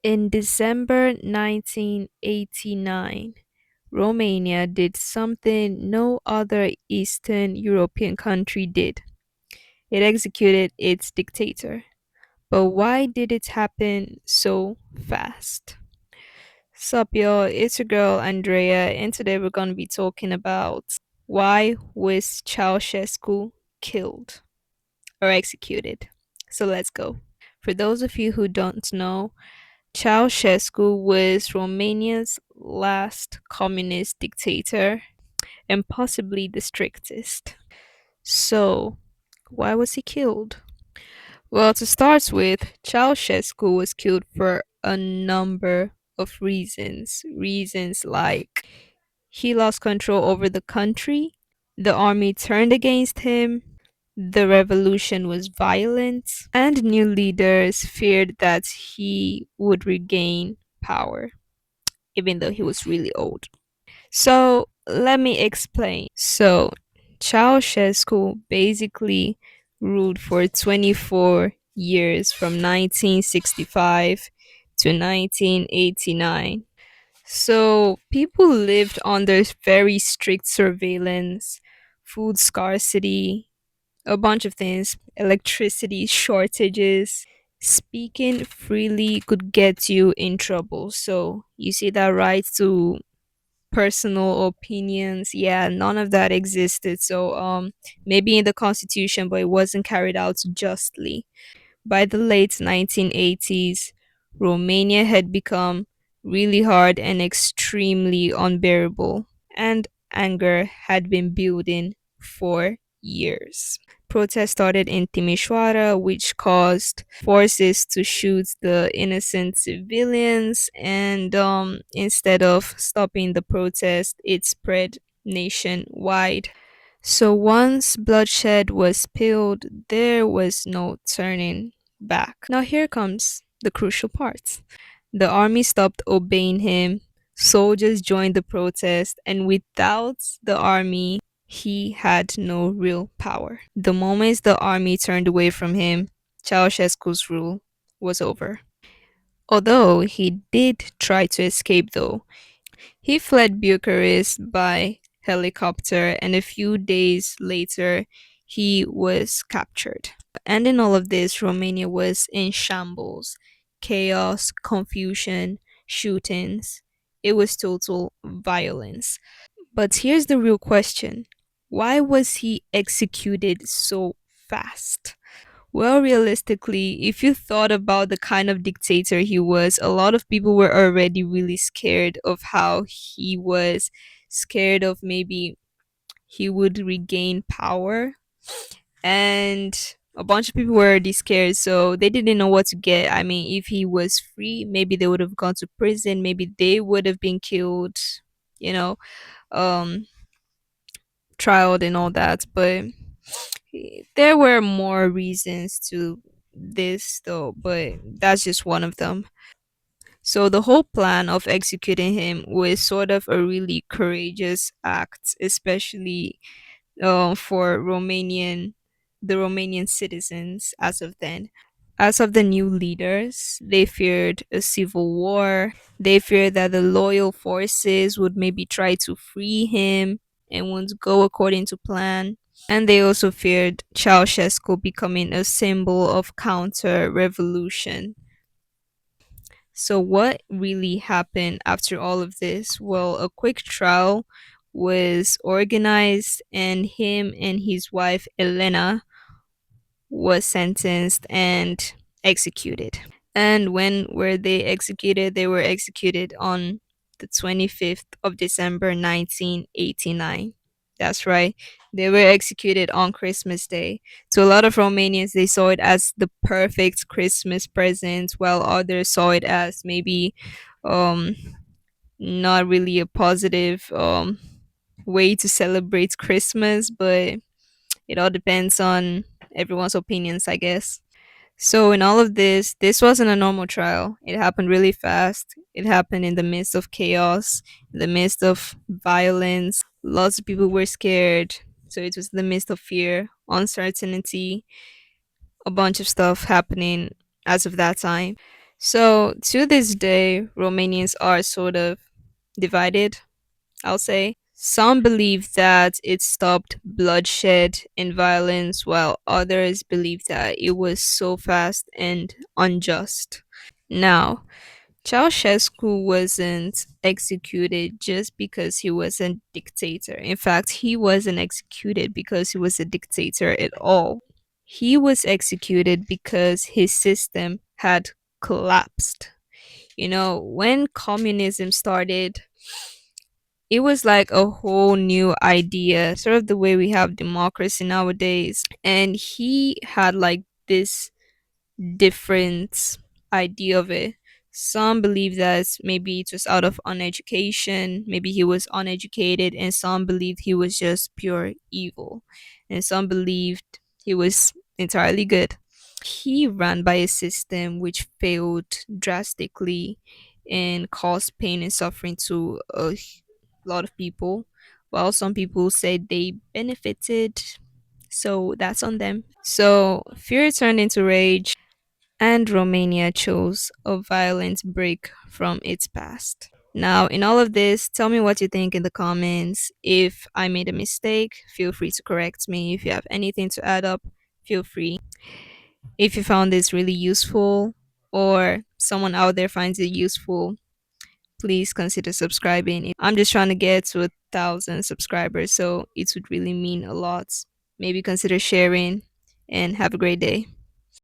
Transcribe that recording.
In December 1989, Romania did something no other Eastern European country did. It executed its dictator. But why did it happen so fast? Sup, y'all? It's your girl Andrea, and today we're going to be talking about why was Ceausescu killed or executed. So let's go. For those of you who don't know, Ceausescu was Romania's last communist dictator and possibly the strictest. So, why was he killed? Well, to start with, Ceausescu was killed for a number of reasons. Reasons like he lost control over the country, the army turned against him, the revolution was violent, and new leaders feared that he would regain power, even though he was really old. So, let me explain. So, Ceausescu basically ruled for 24 years from 1965 to 1989. So, people lived under very strict surveillance, food scarcity, a bunch of things, electricity shortages. Speaking freely could get you in trouble. So, you see that right to personal opinions, yeah, none of that existed. So maybe in the constitution, but it wasn't carried out justly. By the late 1980s, Romania had become really hard and extremely unbearable, and anger had been building for years. Protests started in Timișoara, which caused forces to shoot the innocent civilians, and instead of stopping the protest, it spread nationwide. So once bloodshed was spilled, there was no turning back. Now, here comes the crucial part. The army stopped obeying him, soldiers joined the protest, and without the army, he had no real power. The moment the army turned away from him, Ceausescu's rule was over. Although he did try to escape, though, he fled Bucharest by helicopter, and a few days later, he was captured. And in all of this, Romania was in shambles, chaos, confusion, shootings. It was total violence. But here's the real question: why was he executed so fast? Well, realistically, if you thought about the kind of dictator he was, a lot of people were already really scared of how he was, scared of maybe he would regain power. And a bunch of people were already scared, so they didn't know what to get. I mean, if he was free, maybe they would have gone to prison, maybe they would have been killed, you know, um, trialed and all that. But there were more reasons to this, though, but that's just one of them. So the whole plan of executing him was sort of a really courageous act, especially for the Romanian citizens as of then. As of the new leaders, they feared a civil war. They feared that the loyal forces would maybe try to free him and wouldn't go according to plan. And they also feared Ceausescu becoming a symbol of counter revolution. So, what really happened after all of this? Well, a quick trial was organized, and him and his wife Elena was sentenced and executed. And when were they executed? They were executed on the 25th of December 1989. That's right. They were executed on Christmas Day. To a lot of Romanians, they saw it as the perfect Christmas present, while others saw it as maybe um, not really a positive way to celebrate Christmas, but it all depends on everyone's opinions, I guess. So, in all of this, this wasn't a normal trial. It happened really fast. It happened in the midst of chaos, in the midst of violence. Lots of people were scared. So, it was in the midst of fear, uncertainty, a bunch of stuff happening as of that time. So, to this day, Romanians are sort of divided, I'll say. Some believe that it stopped bloodshed and violence, while others believe that it was so fast and unjust. Now, Ceausescu wasn't executed just because he was a dictator. In fact, he wasn't executed because he was a dictator at all. He was executed because his system had collapsed. You know, when communism started, it was like a whole new idea, sort of the way we have democracy nowadays. And he had like this different idea of it. Some believe that maybe it was out of uneducation, maybe he was uneducated, and some believed he was just pure evil, and some believed he was entirely good. He ran by a system which failed drastically and caused pain and suffering to a lot of people, while some people said they benefited. So that's on them. So fear turned into rage, and Romania chose a violent break from its past. Now, in all of this, tell me what you think in the comments. If I made a mistake, feel free to correct me. If you have anything to add up, feel free. If you found this really useful or someone out there finds it useful, please consider subscribing. I'm just trying to get to 1,000 subscribers, so it would really mean a lot. Maybe consider sharing and have a great day.